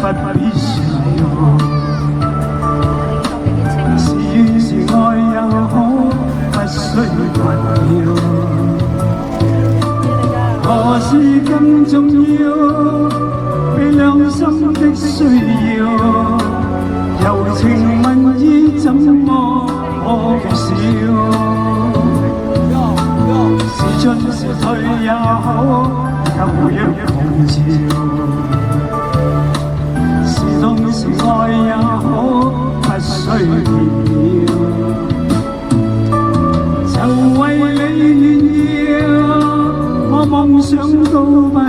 不必說，是怨是愛也好，不需困擾。何事更重要？比兩心的需要，柔情蜜意怎麼可缺少？是進是退也好，休養同潮。是痛是愛也好，不需辯擾。曾為你炫耀，我夢想都不要。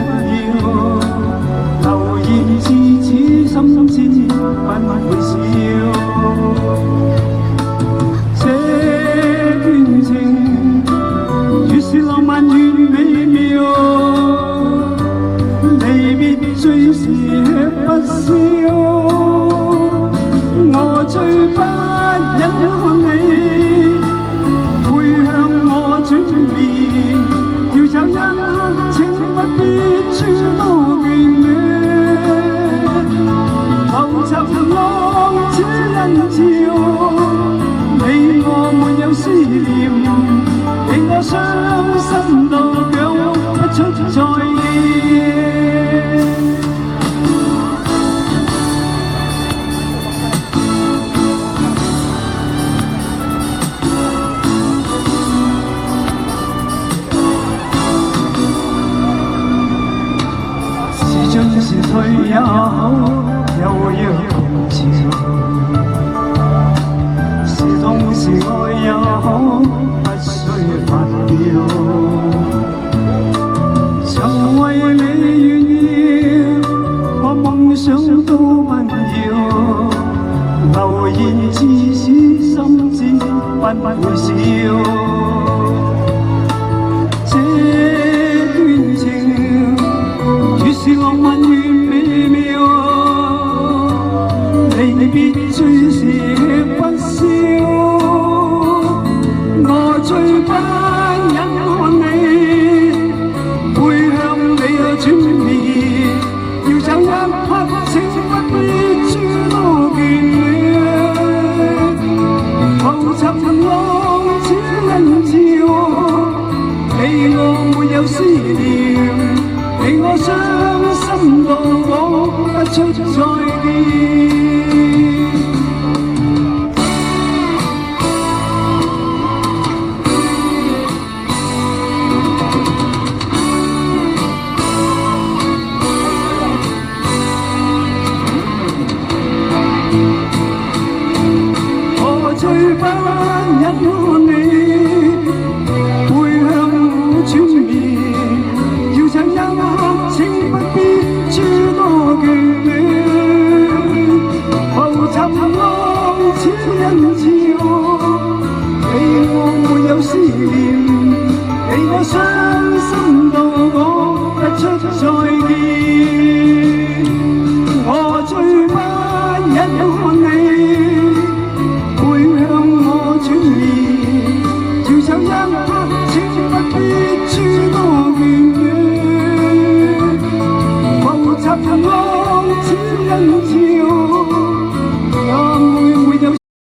留言自此心知不會少。這段情越是浪漫越美妙，離別最是吃不消。我最不忍看你背向我轉面，要找一刻請不必諸多眷戀。浮沉浪似人潮，你我沒有思念，令我傷心到講不出再見。是進是退也好，休養同潮。是痛是愛也好，不需發表。曾為你炫耀，我夢想都不要。留言至此心知不會少。這段情越是浪漫越美妙，離別最是吃不消。我最不忍看你背向你轉面，要找一刻請不必諸多眷戀。浮沉浪似人潮，你我沒有思念，令我傷心到講不出再見。我最不忍看你背向我轉面，要找一刻請不必諸多眷戀。浮沉浪似人潮，你我沒有思念，令我傷心到講不出再見。我最不忍看你背向我轉面，要找一刻請不必諸多眷戀。浮沉浪似人潮。